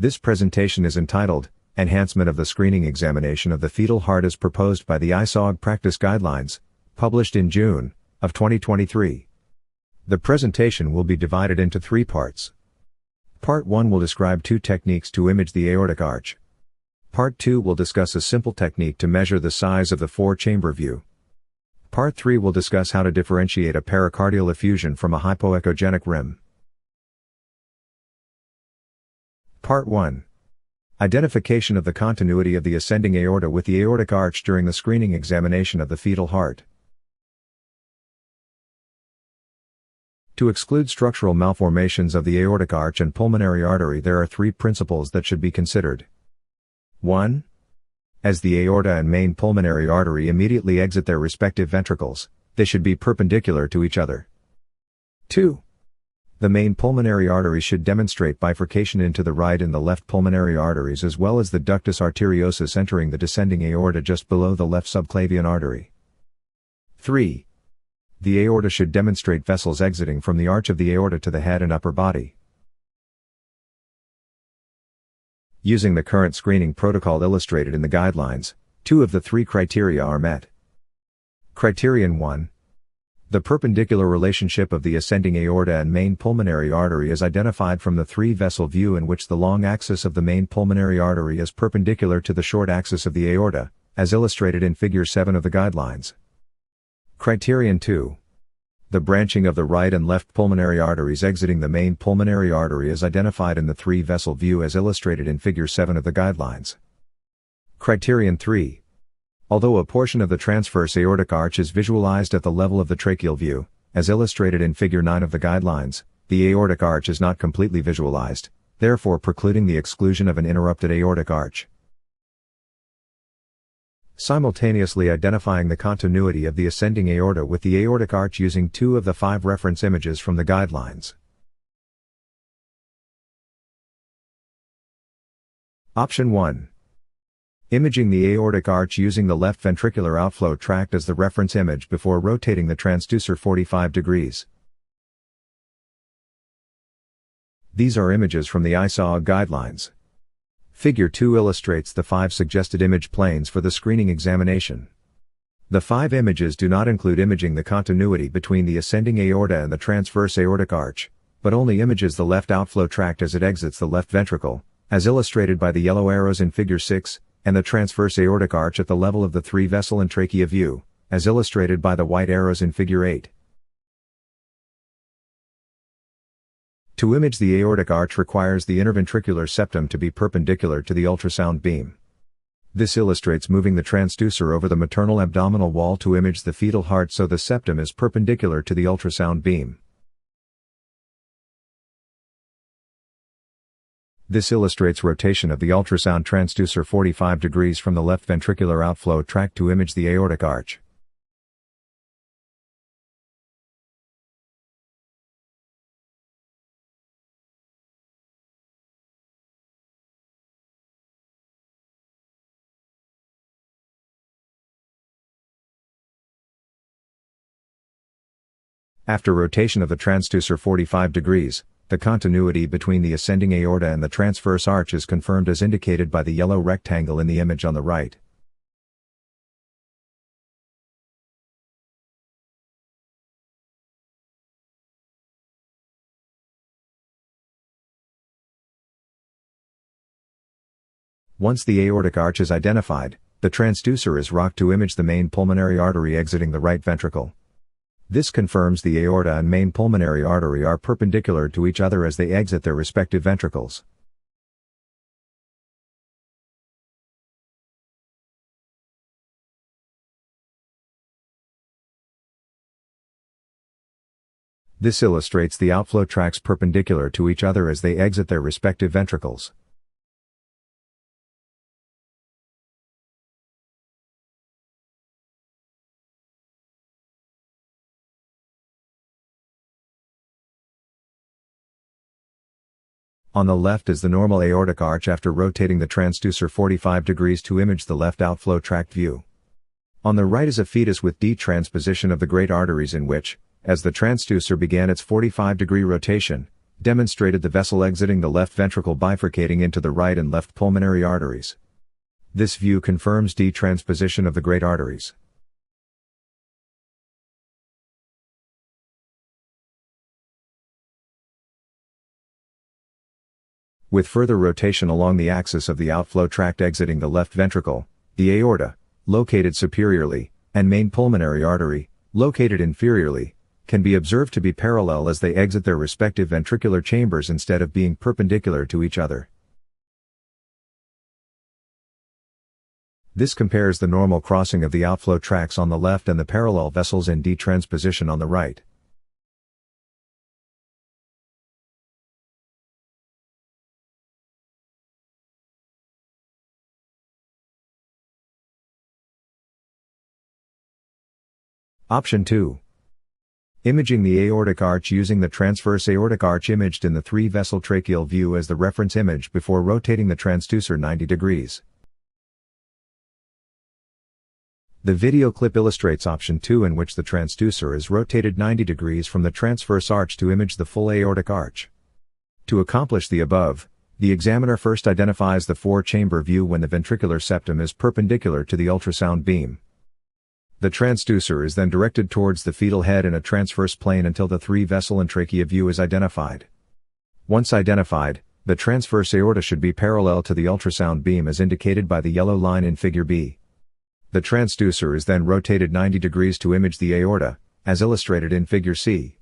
This presentation is entitled, Enhancement of the Screening Examination of the Fetal Heart as proposed by the ISUOG Practice Guidelines, published in June of 2023. The presentation will be divided into 3 parts. Part 1 will describe 2 techniques to image the aortic arch. Part 2 will discuss a simple technique to measure the size of the 4-chamber view. Part 3 will discuss how to differentiate a pericardial effusion from a hypoechogenic rim. Part 1. Identification of the continuity of the ascending aorta with the aortic arch during the screening examination of the fetal heart. To exclude structural malformations of the aortic arch and pulmonary artery, there are 3 principles that should be considered. 1. As the aorta and main pulmonary artery immediately exit their respective ventricles, they should be perpendicular to each other. 2. The main pulmonary artery should demonstrate bifurcation into the right and the left pulmonary arteries, as well as the ductus arteriosus entering the descending aorta just below the left subclavian artery. 3. The aorta should demonstrate vessels exiting from the arch of the aorta to the head and upper body. Using the current screening protocol illustrated in the guidelines, 2 of the 3 criteria are met. Criterion 1. The perpendicular relationship of the ascending aorta and main pulmonary artery is identified from the 3-vessel view, in which the long axis of the main pulmonary artery is perpendicular to the short axis of the aorta, as illustrated in Figure 7 of the guidelines. Criterion 2. The branching of the right and left pulmonary arteries exiting the main pulmonary artery is identified in the 3-vessel view as illustrated in Figure 7 of the guidelines. Criterion 3. Although a portion of the transverse aortic arch is visualized at the level of the tracheal view, as illustrated in Figure 9 of the guidelines, the aortic arch is not completely visualized, therefore precluding the exclusion of an interrupted aortic arch. Simultaneously identifying the continuity of the ascending aorta with the aortic arch using 2 of the 5 reference images from the guidelines. Option 1. Imaging the aortic arch using the left ventricular outflow tract as the reference image before rotating the transducer 45 degrees. These are images from the ISUOG guidelines. Figure 2 illustrates the 5 suggested image planes for the screening examination. The 5 images do not include imaging the continuity between the ascending aorta and the transverse aortic arch, but only images the left outflow tract as it exits the left ventricle, as illustrated by the yellow arrows in Figure 6, and the transverse aortic arch at the level of the 3-vessel and trachea view, as illustrated by the white arrows in Figure 8. To image the aortic arch requires the interventricular septum to be perpendicular to the ultrasound beam. This illustrates moving the transducer over the maternal abdominal wall to image the fetal heart so the septum is perpendicular to the ultrasound beam. This illustrates rotation of the ultrasound transducer 45 degrees from the left ventricular outflow tract to image the aortic arch. After rotation of the transducer 45 degrees, the continuity between the ascending aorta and the transverse arch is confirmed as indicated by the yellow rectangle in the image on the right. Once the aortic arch is identified, the transducer is rocked to image the main pulmonary artery exiting the right ventricle. This confirms the aorta and main pulmonary artery are perpendicular to each other as they exit their respective ventricles. This illustrates the outflow tracts perpendicular to each other as they exit their respective ventricles. On the left is the normal aortic arch after rotating the transducer 45 degrees to image the left outflow tract view. On the right is a fetus with detransposition of the great arteries in which, as the transducer began its 45-degree rotation, demonstrated the vessel exiting the left ventricle bifurcating into the right and left pulmonary arteries. This view confirms detransposition of the great arteries. With further rotation along the axis of the outflow tract exiting the left ventricle, the aorta, located superiorly, and main pulmonary artery, located inferiorly, can be observed to be parallel as they exit their respective ventricular chambers instead of being perpendicular to each other. This compares the normal crossing of the outflow tracts on the left and the parallel vessels in detransposition on the right. Option 2. Imaging the aortic arch using the transverse aortic arch imaged in the 3-vessel tracheal view as the reference image before rotating the transducer 90 degrees. The video clip illustrates option 2, in which the transducer is rotated 90 degrees from the transverse arch to image the full aortic arch. To accomplish the above, the examiner first identifies the 4-chamber view when the ventricular septum is perpendicular to the ultrasound beam. The transducer is then directed towards the fetal head in a transverse plane until the 3-vessel and trachea view is identified. Once identified, the transverse aorta should be parallel to the ultrasound beam as indicated by the yellow line in Figure B. The transducer is then rotated 90 degrees to image the aorta, as illustrated in Figure C.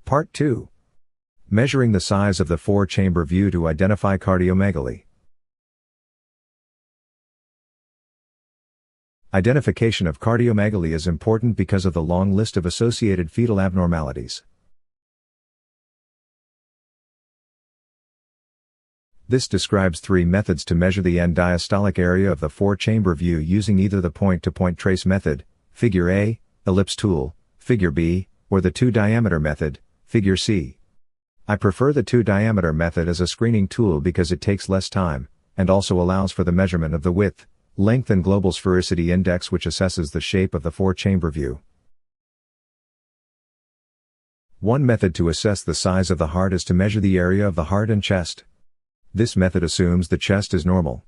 Part 2. Measuring the size of the 4-chamber view to identify cardiomegaly. Identification of cardiomegaly is important because of the long list of associated fetal abnormalities. This describes 3 methods to measure the end diastolic area of the 4-chamber view using either the point-to-point trace method, Figure A, ellipse tool, Figure B, or the 2-diameter method, Figure C. I prefer the 2-diameter method as a screening tool because it takes less time, and also allows for the measurement of the width, length and global sphericity index, which assesses the shape of the 4-chamber view. One method to assess the size of the heart is to measure the area of the heart and chest. This method assumes the chest is normal.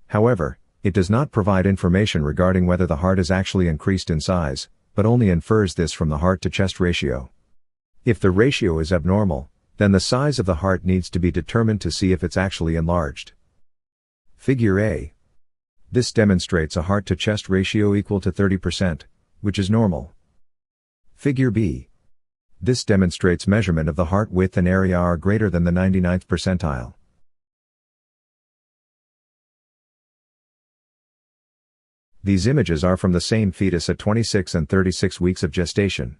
However, it does not provide information regarding whether the heart is actually increased in size, but only infers this from the heart-to-chest ratio. If the ratio is abnormal, then the size of the heart needs to be determined to see if it's actually enlarged. Figure A. This demonstrates a heart-to-chest ratio equal to 30%, which is normal. Figure B. This demonstrates measurement of the heart width and area are greater than the 99th percentile. These images are from the same fetus at 26 and 36 weeks of gestation.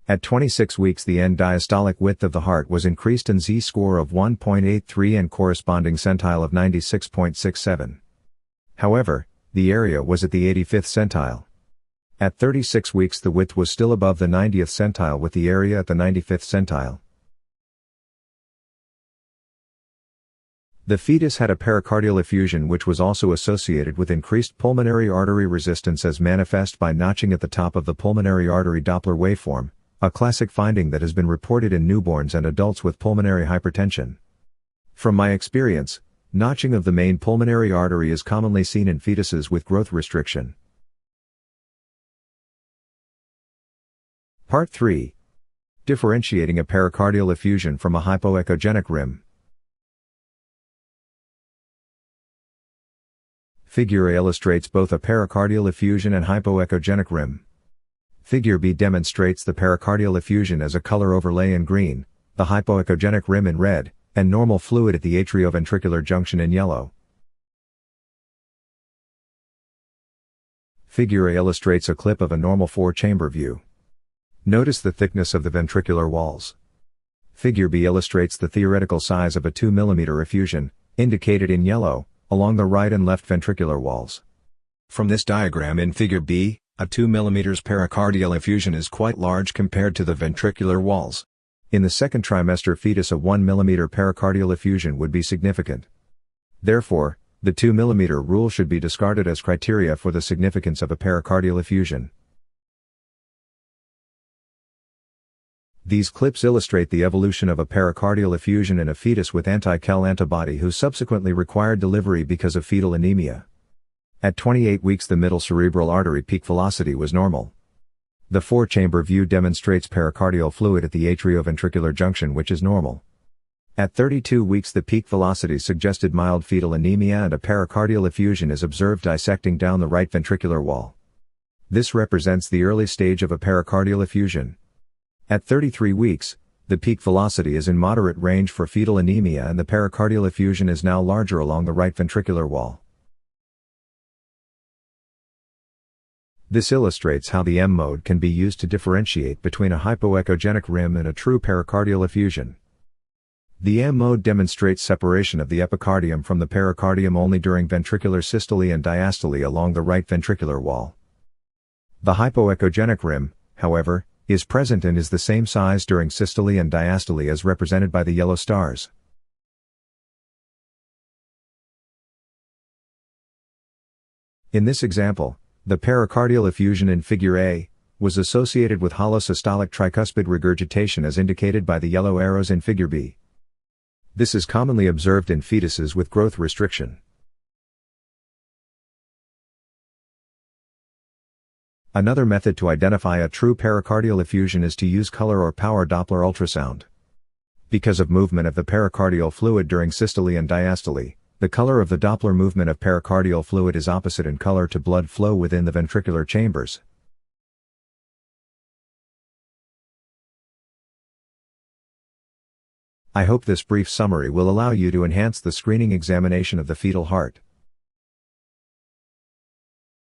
At 26 weeks the end diastolic width of the heart was increased in z-score of 1.83 and corresponding centile of 96.67. However, the area was at the 85th centile. At 36 weeks the width was still above the 90th centile with the area at the 95th centile. The fetus had a pericardial effusion which was also associated with increased pulmonary artery resistance as manifest by notching at the top of the pulmonary artery Doppler waveform, a classic finding that has been reported in newborns and adults with pulmonary hypertension. From my experience, notching of the main pulmonary artery is commonly seen in fetuses with growth restriction. Part 3. Differentiating a pericardial effusion from a hypoechogenic rim. Figure A illustrates both a pericardial effusion and hypoechogenic rim. Figure B demonstrates the pericardial effusion as a color overlay in green, the hypoechogenic rim in red, and normal fluid at the atrioventricular junction in yellow. Figure A illustrates a clip of a normal 4-chamber view. Notice the thickness of the ventricular walls. Figure B illustrates the theoretical size of a 2 mm effusion, indicated in yellow, along the right and left ventricular walls. From this diagram in Figure B, a 2 mm pericardial effusion is quite large compared to the ventricular walls. In the second trimester fetus a 1 mm pericardial effusion would be significant. Therefore, the 2 mm rule should be discarded as criteria for the significance of a pericardial effusion. These clips illustrate the evolution of a pericardial effusion in a fetus with anti-Kel antibody who subsequently required delivery because of fetal anemia. At 28 weeks the middle cerebral artery peak velocity was normal. The 4-chamber view demonstrates pericardial fluid at the atrioventricular junction which is normal. At 32 weeks the peak velocity suggested mild fetal anemia and a pericardial effusion is observed dissecting down the right ventricular wall. This represents the early stage of a pericardial effusion. At 33 weeks, the peak velocity is in moderate range for fetal anemia and the pericardial effusion is now larger along the right ventricular wall. This illustrates how the M mode can be used to differentiate between a hypoechogenic rim and a true pericardial effusion. The M mode demonstrates separation of the epicardium from the pericardium only during ventricular systole and diastole along the right ventricular wall. The hypoechogenic rim, however, is present and is the same size during systole and diastole as represented by the yellow stars. In this example, the pericardial effusion in Figure A was associated with hollow systolic tricuspid regurgitation as indicated by the yellow arrows in Figure B. This is commonly observed in fetuses with growth restriction. Another method to identify a true pericardial effusion is to use color or power Doppler ultrasound. Because of movement of the pericardial fluid during systole and diastole, the color of the Doppler movement of pericardial fluid is opposite in color to blood flow within the ventricular chambers. I hope this brief summary will allow you to enhance the screening examination of the fetal heart.